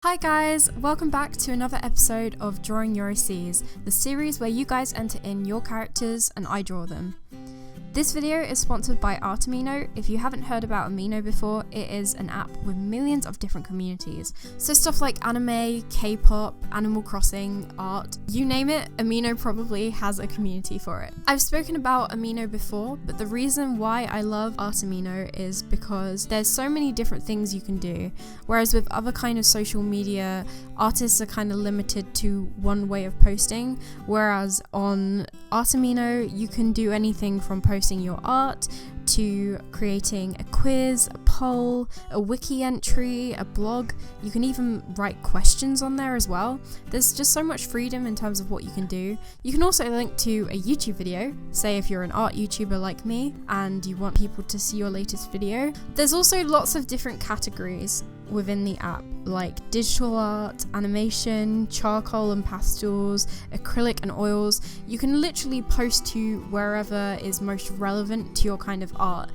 Hi guys, welcome back to another episode of Drawing Your OCs, the series where you guys enter in your characters and I draw them. This video is sponsored by Artamino. If you haven't heard about Amino before, it is an app with millions of different communities. So stuff like anime, K-pop, Animal Crossing, art, you name it, Amino probably has a community for it. I've spoken about Amino before, but the reason why I love Artamino is because there's so many different things you can do, whereas with other kind of social media, artists are kind of limited to one way of posting, whereas on Artamino, you can do anything from posting your art to creating a quiz, a poll, a wiki entry, a blog. You can even write questions on there as well. There's just so much freedom in terms of what you can do. You can also link to a YouTube video, say if you're an art YouTuber like me and you want people to see your latest video. There's also lots of different categories within the app, like digital art, animation, charcoal and pastels, acrylic and oils. You can literally post to wherever is most relevant to your kind of art.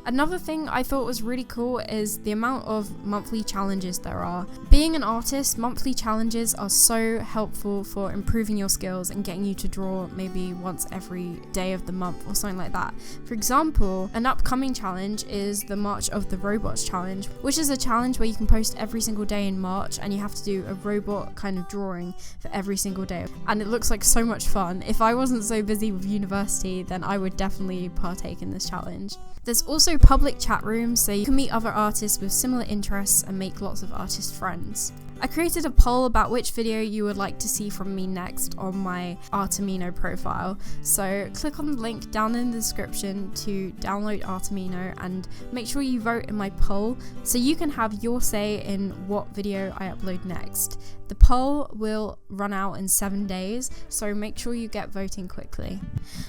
Another thing I thought was really cool is the amount of monthly challenges there are. Being an artist, monthly challenges are so helpful for improving your skills and getting you to draw maybe once every day of the month or something like that. For example, an upcoming challenge is the March of the Robots challenge, which is a challenge where you can post every single day in March and you have to do a robot kind of drawing for every single day. And it looks like so much fun. If I wasn't so busy with university, then I would definitely partake in this challenge. There's also public chat rooms, so you can meet other artists with similar interests and make lots of artist friends. I created a poll about which video you would like to see from me next on my Artamino profile, so click on the link down in the description to download Artamino and make sure you vote in my poll so you can have your say in what video I upload next. The poll will run out in 7 days, so make sure you get voting quickly.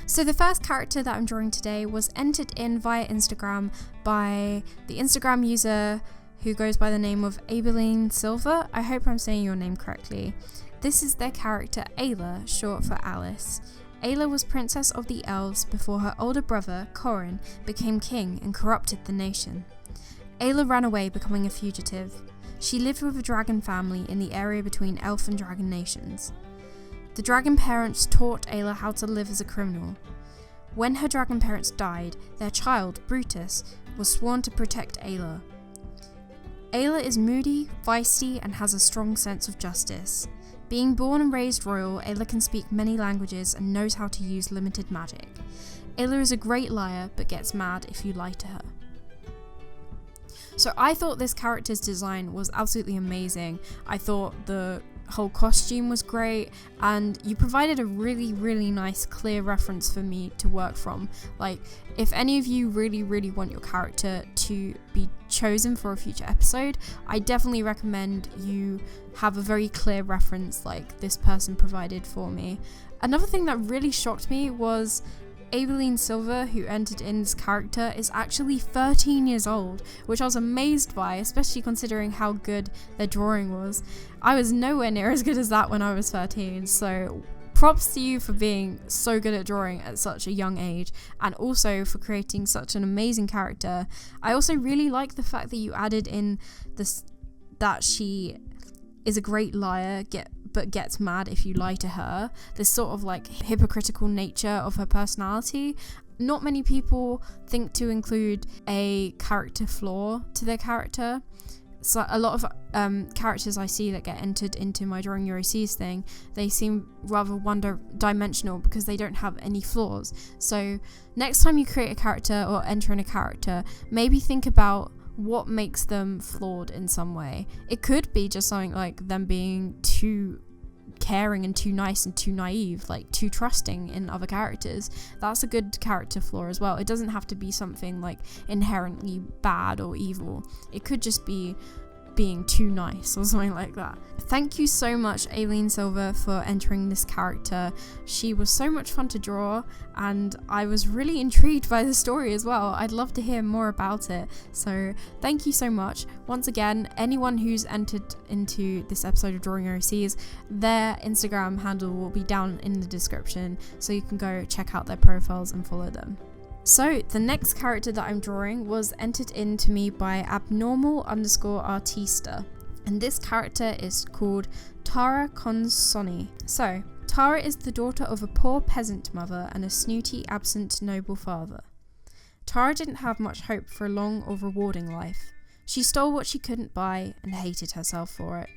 So the first character that I'm drawing today was entered in via Instagram by the Instagram user who goes by the name of Abeline Silver. I hope I'm saying your name correctly. This is their character Ayla, short for Alice. Ayla was princess of the elves before her older brother, Corin, became king and corrupted the nation. Ayla ran away, becoming a fugitive. She lived with a dragon family in the area between elf and dragon nations. The dragon parents taught Ayla how to live as a criminal. When her dragon parents died, their child, Brutus, was sworn to protect Ayla. Ayla is moody, feisty, and has a strong sense of justice. Being born and raised royal, Ayla can speak many languages and knows how to use limited magic. Ayla is a great liar, but gets mad if you lie to her. So I thought this character's design was absolutely amazing. I thought the whole costume was great, and you provided a really nice clear reference for me to work from. Like, if any of you really want your character to be chosen for a future episode, I definitely recommend you have a very clear reference like this person provided for me. Another thing that really shocked me was Abeline Silver, who entered in this character, is actually 13 years old, which I was amazed by, especially considering how good their drawing was. I was nowhere near as good as that when I was 13, so props to you for being so good at drawing at such a young age, and also for creating such an amazing character. I also really like the fact that you added in this, that she is a great liar, but gets mad if you lie to her. This sort of like hypocritical nature of her personality. Not many people think to include a character flaw to their character. So a lot of characters I see that get entered into my Drawing Your OCs thing, they seem rather one-dimensional because they don't have any flaws. So next time you create a character or enter in a character, maybe think about what makes them flawed in some way. It could be just something like them being too caring and too nice and too naive, like too trusting in other characters. That's a good character flaw as well. It doesn't have to be something like inherently bad or evil. It could just be being too nice or something like that. Thank you so much, Abeline Silver, for entering this character. She was so much fun to draw, and I was really intrigued by the story as well. I'd love to hear more about it, so thank you so much. Once again, anyone who's entered into this episode of Drawing Your OCs, their Instagram handle will be down in the description, so you can go check out their profiles and follow them. So the next character that I'm drawing was entered in to me by abnormal_artista. and this character is called Terra con Sonny. So, Terra is the daughter of a poor peasant mother and a snooty, absent noble father. Terra didn't have much hope for a long or rewarding life. She stole what she couldn't buy and hated herself for it.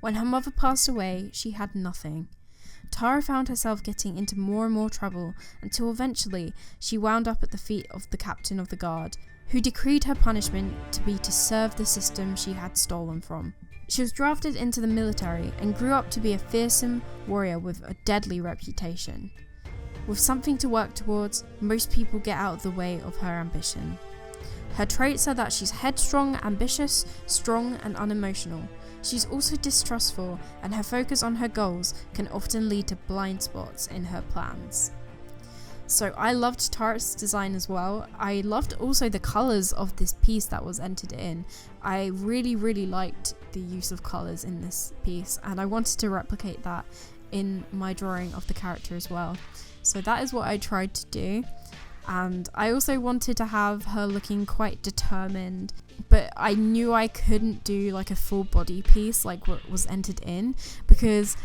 When her mother passed away, she had nothing. Terra found herself getting into more and more trouble until eventually she wound up at the feet of the captain of the guard, who decreed her punishment to be to serve the system she had stolen from. She was drafted into the military and grew up to be a fearsome warrior with a deadly reputation. With something to work towards, most people get out of the way of her ambition. Her traits are that she's headstrong, ambitious, strong, and unemotional. She's also distrustful, and her focus on her goals can often lead to blind spots in her plans. So I loved Terra's design as well. I loved also the colours of this piece that was entered in. I really liked the use of colours in this piece, and I wanted to replicate that in my drawing of the character as well. So that is what I tried to do. And I also wanted to have her looking quite determined, but I knew I couldn't do like a full body piece like what was entered in, because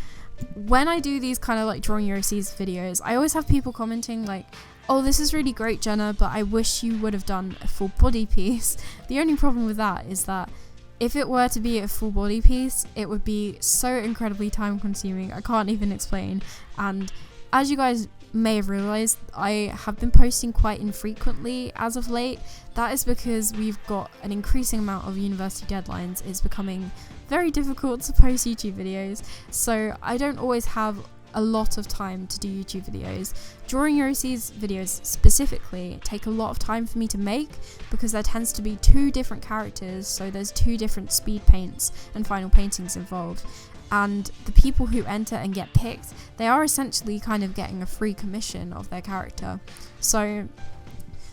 when I do these kind of like drawing your OCs videos, I always have people commenting like, oh, this is really great, Jenna, but I wish you would have done a full body piece. The only problem with that is that if it were to be a full body piece, it would be so incredibly time consuming, I can't even explain. And as you guys may have realised, I have been posting quite infrequently as of late. That is because we've got an increasing amount of university deadlines. It's becoming very difficult to post YouTube videos, so I don't always have a lot of time to do YouTube videos. Drawing Your OCs videos specifically take a lot of time for me to make because there tends to be 2 different characters, so there's 2 different speed paints and final paintings involved. And the people who enter and get picked, they are essentially kind of getting a free commission of their character. So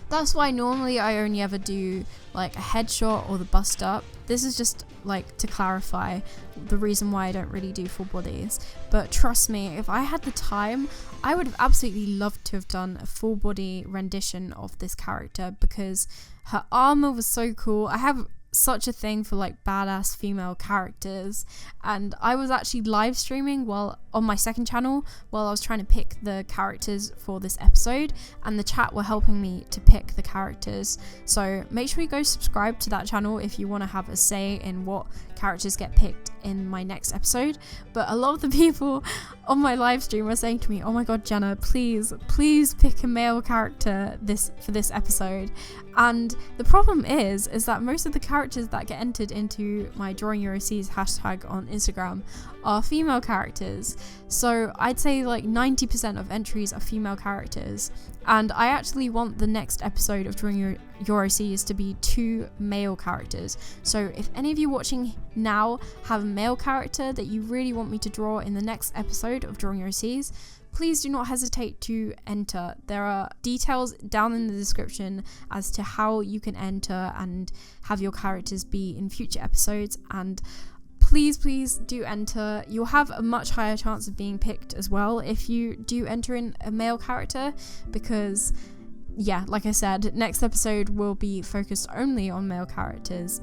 that's why normally I only ever do like a headshot or the bust up. This is just like to clarify the reason why I don't really do full bodies. But trust me, if I had the time, I would have absolutely loved to have done a full body rendition of this character because her armor was so cool. I have such a thing for like badass female characters, and I was actually live streaming while on my second channel while I was trying to pick the characters for this episode, and the chat were helping me to pick the characters. So make sure you go subscribe to that channel if you want to have a say in what characters get picked in my next episode. But a lot of the people on my live stream were saying to me, oh my god, Jenna, please pick a male character for this episode. And the problem is that most of the characters that get entered into my Drawing Your OCs hashtag on Instagram are female characters. So I'd say like 90% of entries are female characters. And I actually want the next episode of Drawing Your OCs to be 2 male characters. So if any of you watching now have a male character that you really want me to draw in the next episode of Drawing Your OCs, please do not hesitate to enter. There are details down in the description as to how you can enter and have your characters be in future episodes, and please do enter. You'll have a much higher chance of being picked as well if you do enter in a male character, because yeah, like I said, next episode will be focused only on male characters.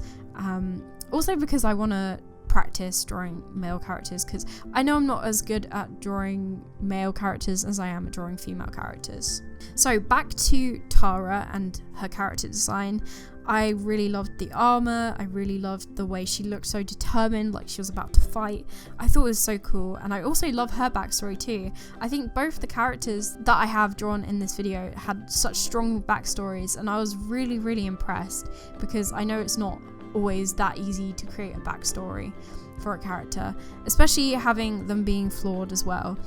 Also because I want to practice drawing male characters, because I know I'm not as good at drawing male characters as I am at drawing female characters. So back to Terra and her character design. I really loved the armor. I really loved the way she looked so determined, like she was about to fight. I thought it was so cool, and I also love her backstory too. I think both the characters that I have drawn in this video had such strong backstories, and I was really impressed, because I know it's not always that easy to create a backstory for a character, especially having them being flawed as well.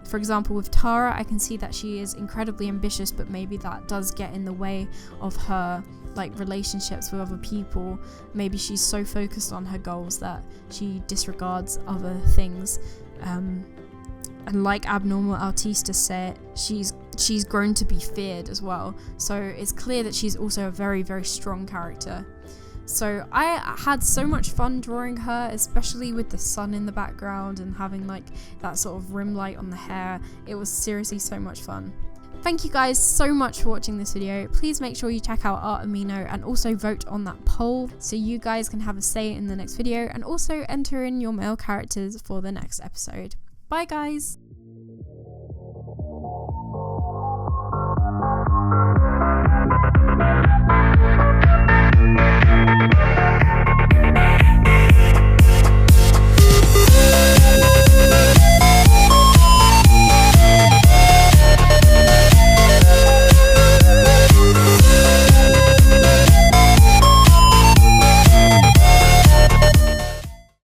For example, with Terra, I can see that she is incredibly ambitious, but maybe that does get in the way of her like relationships with other people. Maybe she's so focused on her goals that she disregards other things. And like Abnormal Artista said, she's grown to be feared as well. So it's clear that she's also a very strong character. So I had so much fun drawing her, especially with the sun in the background and having like that sort of rim light on the hair. It was seriously so much fun. Thank you guys so much for watching this video. Please make sure you check out Art Amino and also vote on that poll so you guys can have a say in the next video and also enter in your male characters for the next episode. Bye guys!